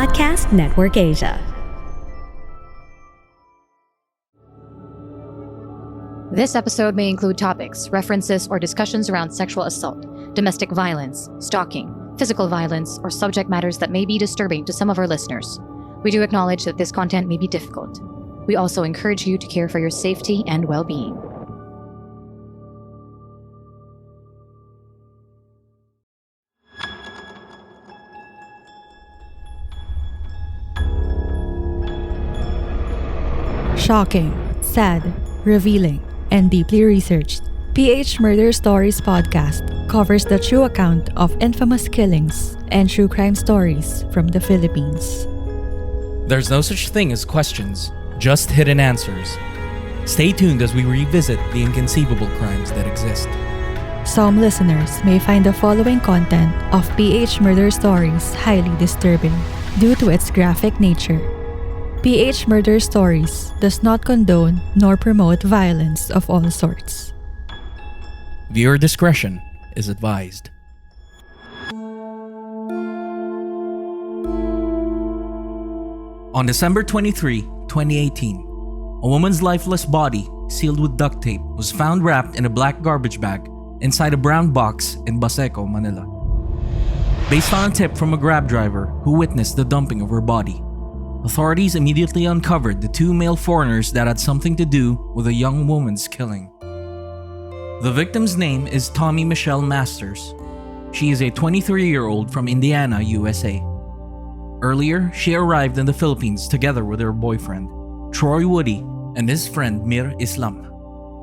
Podcast Network Asia. This episode may include topics, references, or discussions around sexual assault, domestic violence, stalking, physical violence, or subject matters that may be disturbing to some of our listeners. We do acknowledge that this content may be difficult. We also encourage you to care for your safety and well-being. Shocking, sad, revealing, and deeply researched, PH Murder Stories podcast covers the true account of infamous killings and true crime stories from the Philippines. There's no such thing as questions, just hidden answers. Stay tuned as we revisit the inconceivable crimes that exist. Some listeners may find the following content of PH Murder Stories highly disturbing due to its graphic nature. PH Murder Stories does not condone nor promote violence of all sorts. Viewer discretion is advised. On December 23, 2018, a woman's lifeless body, sealed with duct tape, was found wrapped in a black garbage bag inside a brown box in Baseco, Manila. Based on a tip from a Grab driver who witnessed the dumping of her body, authorities immediately uncovered the two male foreigners that had something to do with a young woman's killing. The victim's name is Tomi Michelle Masters. She is a 23-year-old from Indiana, USA. Earlier, she arrived in the Philippines together with her boyfriend, Troy Woody, and his friend Mir Islam.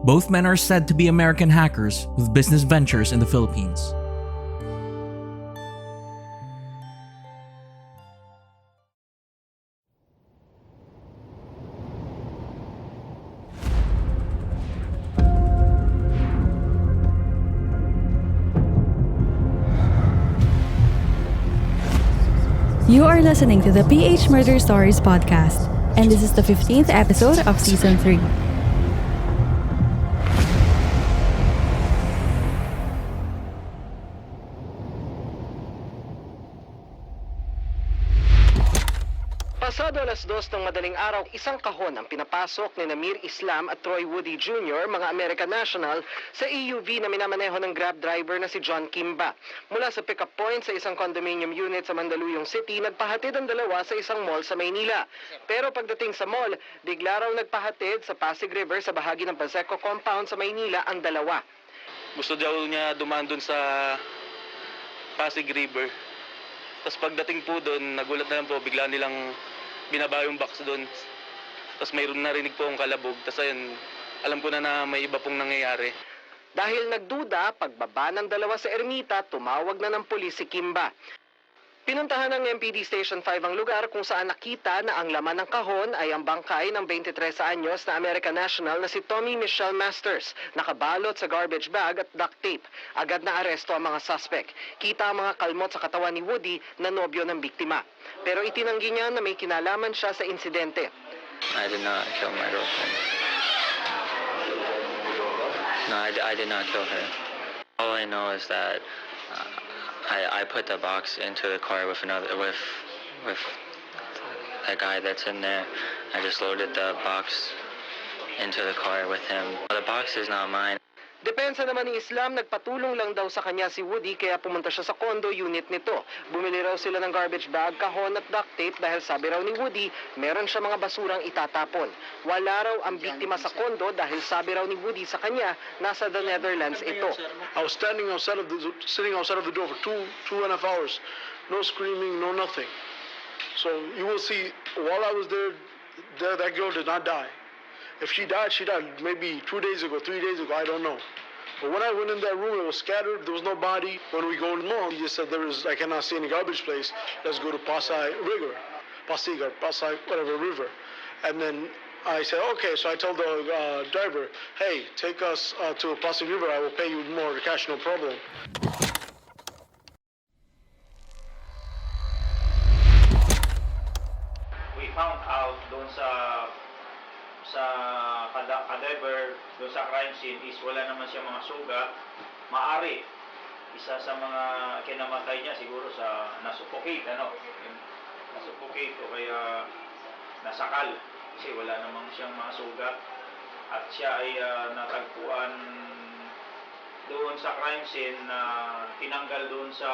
Both men are said to be American hackers with business ventures in the Philippines. You are listening to the PH Murder Stories podcast, and this is the 15th episode of Season 3. Pasado 2:00 ng madaling araw, isang kahon ang pinapasok ni Mir Islam at Troy Woody Jr., mga American national, sa EUV na minamaneho ng Grab driver na si John Kimba. Mula sa pick-up point sa isang condominium unit sa Mandaluyong City, nagpahatid ang dalawa sa isang mall sa Maynila. Pero pagdating sa mall, bigla raw nagpahatid sa Pasig River sa bahagi ng Baseco compound sa Maynila ang dalawa. Gusto daw niya dumaan doon sa Pasig River. Tapos pagdating po doon, nagulat na lang po, bigla nilang binaba yung box doon. Tapos mayroon narinig po akong kalabog. Tapos ayun, alam ko na may iba pong nangyayari. Dahil nagduda, pagbaba ng dalawa sa ermita, tumawag na ng pulis si Kimba. Pinuntahan ng MPD Station 5 ang lugar kung saan nakita na ang laman ng kahon ay ang bangkay ng 23 anyos na American national na si Tomi Michelle Masters, nakabalot sa garbage bag at duct tape. Agad na aresto ang mga suspect. Kita ang mga kalmot sa katawan ni Woody na nobyo ng biktima. Pero itinanggi niya na may kinalaman siya sa insidente. I did not kill my girlfriend. No, I did not kill her. All I know is that I put the box into the car with a guy that's in there. I just loaded the box into the car with him. The box is not mine. Depensa naman ni Islam, nagpatulong lang daw sa kanya si Woody kaya pumunta siya sa condo unit nito. Bumili raw sila ng garbage bag, kahon at duct tape dahil sabi raw ni Woody, meron siya mga basurang itatapon. Wala raw ang biktima sa condo dahil sabi raw ni Woody sa kanya, nasa the Netherlands ito. I was sitting outside of the door for two and a half hours. No screaming, no nothing. So you will see, while I was there, that girl did not die. If she died maybe 2 days ago, 3 days ago, I don't know. But when I went in that room, it was scattered. There was no body. When we go in the mall, he just said, I cannot see any garbage place. Let's go to Pasay River. Whatever, river. And then I said, okay. So I told the driver, hey, take us to Pasay River. I will pay you more cash, no problem. We found out doon sa cadaver, doon sa crime scene is wala naman siya mga sugat. Maari isa sa mga kinamatay niya siguro sa nasuffocate, nasuffocate o kaya nasakal kasi wala namang siyang mga sugat at siya ay natagpuan doon sa crime scene na tinanggal doon sa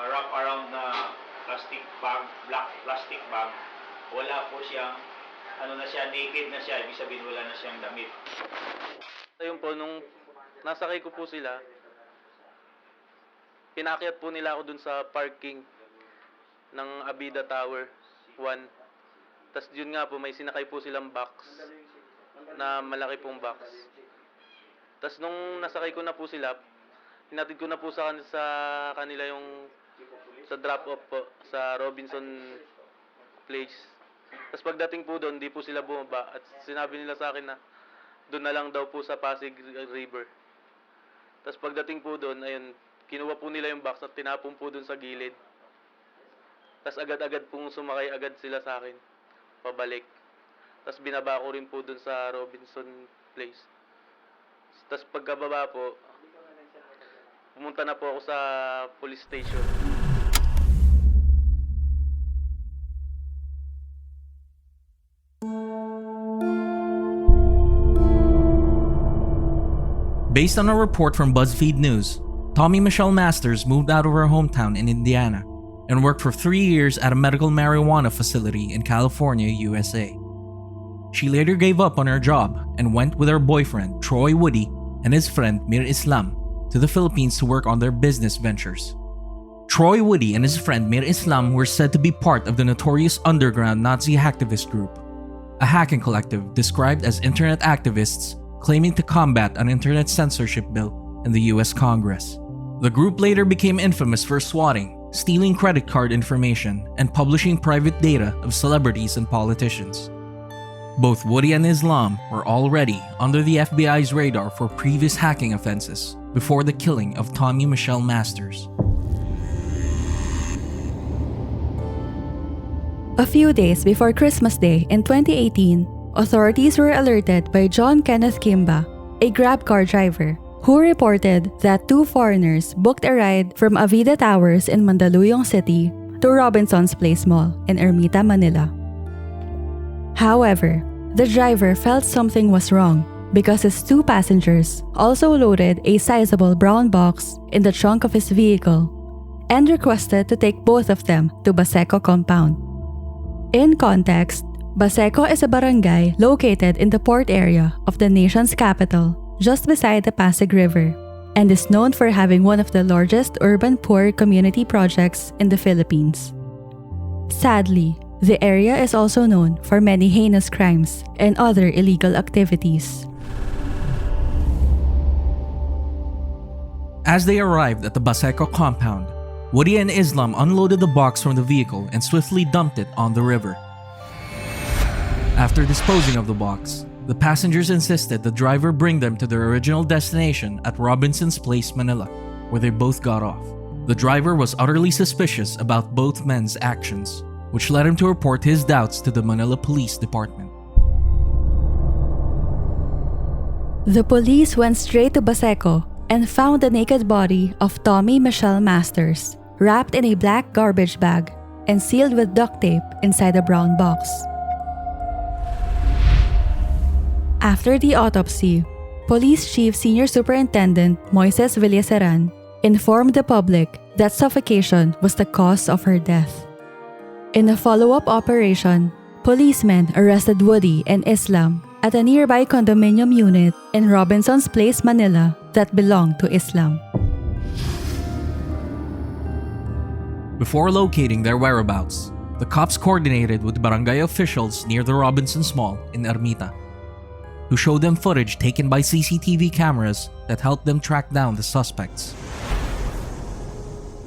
wrap around na plastic bag, black plastic bag. Wala po siyang naked na siya, ibig sabihin wala na siyang damit. Ayun po, nung nasakay ko po sila, pinakyat po nila ako dun sa parking ng Abida Tower 1. Tapos yun nga po, may sinakay po silang box na malaki pong box. Tapos nung nasakay ko na po sila, hinatid ko na po sa kanila yung sa drop-off po sa Robinson Place. Tapos pagdating po doon, di po sila bumaba at sinabi nila sa akin na doon na lang daw po sa Pasig River. Tapos pagdating po doon, ayun, kinuha po nila yung box at tinapon po doon sa gilid. Tapos agad-agad pong sumakay agad sila sa akin, pabalik. Tapos binaba ko rin po doon sa Robinson Place. Tapos pagkababa po, pumunta na po ako sa police station. Based on a report from BuzzFeed News, Tomi Michelle Masters moved out of her hometown in Indiana and worked for 3 years at a medical marijuana facility in California, USA. She later gave up on her job and went with her boyfriend, Troy Woody, and his friend, Mir Islam, to the Philippines to work on their business ventures. Troy Woody and his friend, Mir Islam, were said to be part of the notorious underground Nazi hacktivist group, a hacking collective described as internet activists claiming to combat an internet censorship bill in the US Congress. The group later became infamous for swatting, stealing credit card information, and publishing private data of celebrities and politicians. Both Woody and Islam were already under the FBI's radar for previous hacking offenses before the killing of Tomi Michelle Masters. A few days before Christmas Day in 2018, authorities were alerted by John Kenneth Kimba, a Grab car driver, who reported that 2 foreigners booked a ride from Avida Towers in Mandaluyong City to Robinson's Place Mall in Ermita, Manila. However, the driver felt something was wrong because his 2 passengers also loaded a sizable brown box in the trunk of his vehicle and requested to take both of them to Baseco compound. In context, Baseco is a barangay located in the port area of the nation's capital, just beside the Pasig River, and is known for having one of the largest urban poor community projects in the Philippines. Sadly, the area is also known for many heinous crimes and other illegal activities. As they arrived at the Baseco compound, Woody and Islam unloaded the box from the vehicle and swiftly dumped it on the river. After disposing of the box, the passengers insisted the driver bring them to their original destination at Robinson's Place, Manila, where they both got off. The driver was utterly suspicious about both men's actions, which led him to report his doubts to the Manila Police Department. The police went straight to Baseco and found the naked body of Tomi Michelle Masters, wrapped in a black garbage bag and sealed with duct tape inside a brown box. After the autopsy, Police Chief Senior Superintendent Moises Villaseran informed the public that suffocation was the cause of her death. In a follow-up operation, policemen arrested Woody and Islam at a nearby condominium unit in Robinson's Place, Manila that belonged to Islam. Before locating their whereabouts, the cops coordinated with barangay officials near the Robinsons Mall in Ermita, who showed them footage taken by CCTV cameras that helped them track down the suspects.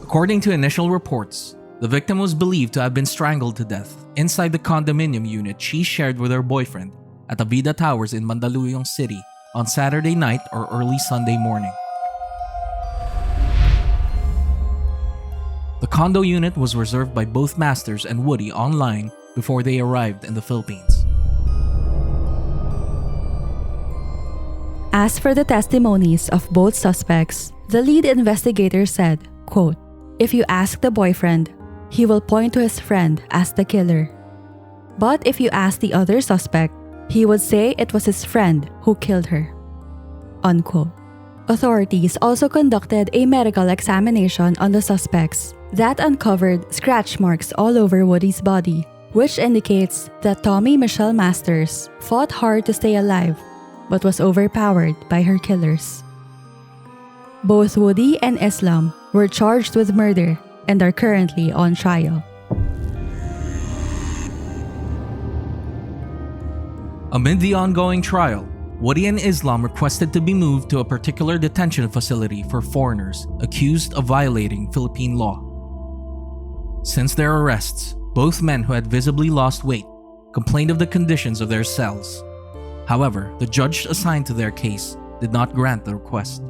According to initial reports, the victim was believed to have been strangled to death inside the condominium unit she shared with her boyfriend at Avida Towers in Mandaluyong City on Saturday night or early Sunday morning. The condo unit was reserved by both Masters and Woody online before they arrived in the Philippines. As for the testimonies of both suspects, the lead investigator said, quote, "If you ask the boyfriend, he will point to his friend as the killer. But if you ask the other suspect, he would say it was his friend who killed her. Unquote. Authorities also conducted a medical examination on the suspects that uncovered scratch marks all over Woody's body, which indicates that Tomi Michelle Masters fought hard to stay alive but was overpowered by her killers. Both Woody and Islam were charged with murder and are currently on trial. Amid the ongoing trial, Woody and Islam requested to be moved to a particular detention facility for foreigners accused of violating Philippine law. Since their arrests, both men who had visibly lost weight complained of the conditions of their cells. However, the judge assigned to their case did not grant the request.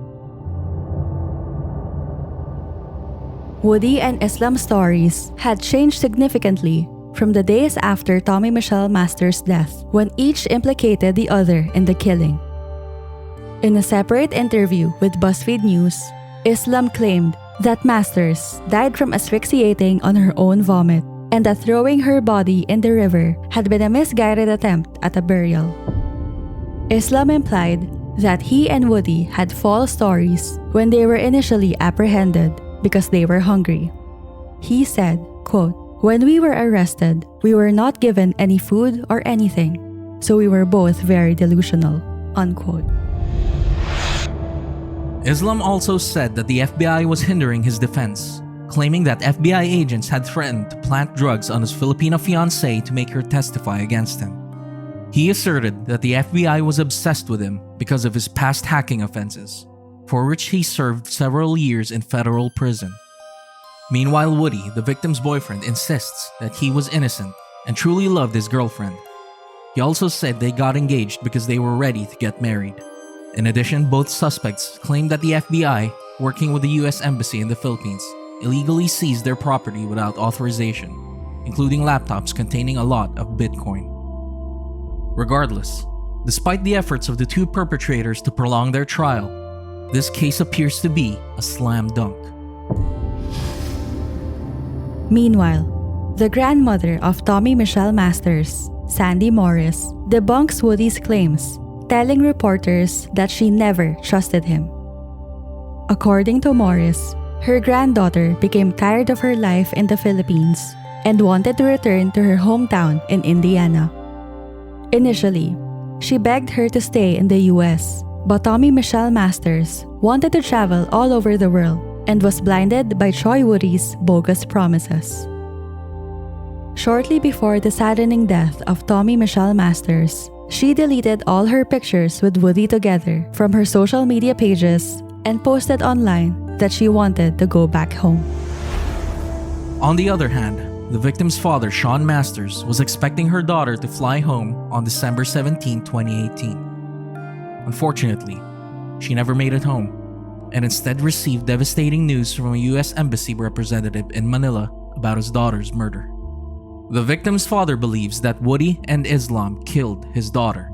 Woody and Islam's stories had changed significantly from the days after Tomi Michelle Masters' death, when each implicated the other in the killing. In a separate interview with BuzzFeed News, Islam claimed that Masters died from asphyxiating on her own vomit and that throwing her body in the river had been a misguided attempt at a burial. Islam implied that he and Woody had false stories when they were initially apprehended because they were hungry. He said, quote, "When we were arrested, we were not given any food or anything, so we were both very delusional." Unquote. Islam also said that the FBI was hindering his defense, claiming that FBI agents had threatened to plant drugs on his Filipino fiancée to make her testify against him. He asserted that the FBI was obsessed with him because of his past hacking offenses, for which he served several years in federal prison. Meanwhile, Woody, the victim's boyfriend, insists that he was innocent and truly loved his girlfriend. He also said they got engaged because they were ready to get married. In addition, both suspects claimed that the FBI, working with the US Embassy in the Philippines, illegally seized their property without authorization, including laptops containing a lot of Bitcoin. Regardless, despite the efforts of the two perpetrators to prolong their trial, this case appears to be a slam dunk. Meanwhile, the grandmother of Tomi Michelle Masters, Sandy Morris, debunks Woody's claims, telling reporters that she never trusted him. According to Morris, her granddaughter became tired of her life in the Philippines and wanted to return to her hometown in Indiana. Initially, she begged her to stay in the US, but Tomi Michelle Masters wanted to travel all over the world and was blinded by Troy Woody's bogus promises. Shortly before the saddening death of Tomi Michelle Masters, she deleted all her pictures with Woody together from her social media pages and posted online that she wanted to go back home. On the other hand, the victim's father, Sean Masters, was expecting her daughter to fly home on December 17, 2018. Unfortunately, she never made it home, and instead received devastating news from a US Embassy representative in Manila about his daughter's murder. The victim's father believes that Woody and Islam killed his daughter.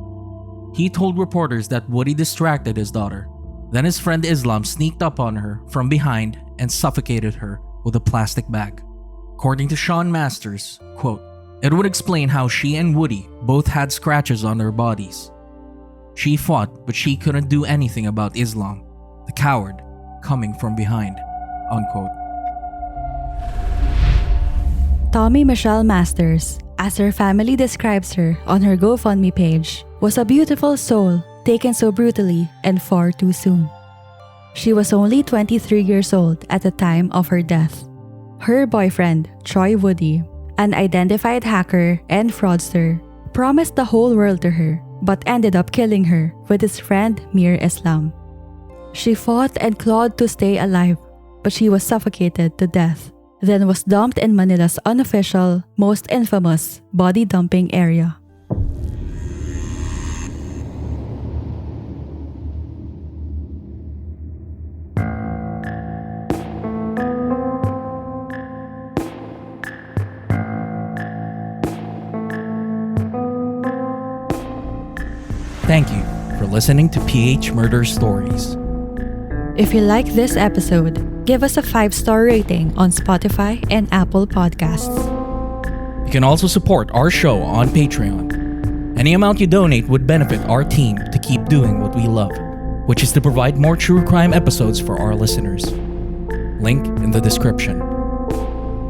He told reporters that Woody distracted his daughter. Then his friend Islam sneaked up on her from behind and suffocated her with a plastic bag. According to Sean Masters, quote, "It would explain how she and Woody both had scratches on their bodies. She fought, but she couldn't do anything about Islam, the coward, coming from behind." Unquote. Tomi Michelle Masters, as her family describes her on her GoFundMe page, was a beautiful soul taken so brutally and far too soon. She was only 23 years old at the time of her death. Her boyfriend, Troy Woody, an identified hacker and fraudster, promised the whole world to her but ended up killing her with his friend Mir Islam. She fought and clawed to stay alive, but she was suffocated to death, then was dumped in Manila's unofficial, most infamous body dumping area. Thank you for listening to PH Murder Stories. If you like this episode, give us a 5-star rating on Spotify and Apple Podcasts. You can also support our show on Patreon. Any amount you donate would benefit our team to keep doing what we love, which is to provide more true crime episodes for our listeners. Link in the description.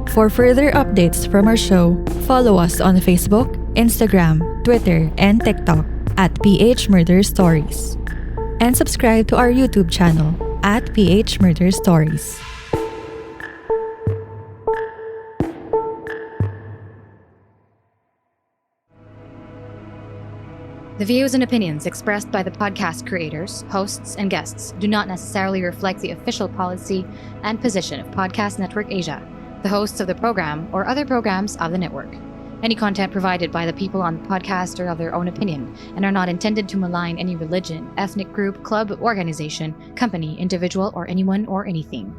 For further updates from our show, follow us on Facebook, Instagram, Twitter, and TikTok at PH Murder Stories. And subscribe to our YouTube channel at PH Murder Stories. The views and opinions expressed by the podcast creators, hosts, and guests do not necessarily reflect the official policy and position of Podcast Network Asia, the hosts of the program, or other programs of the network. Any content provided by the people on the podcast are of their own opinion and are not intended to malign any religion, ethnic group, club, organization, company, individual, or anyone or anything.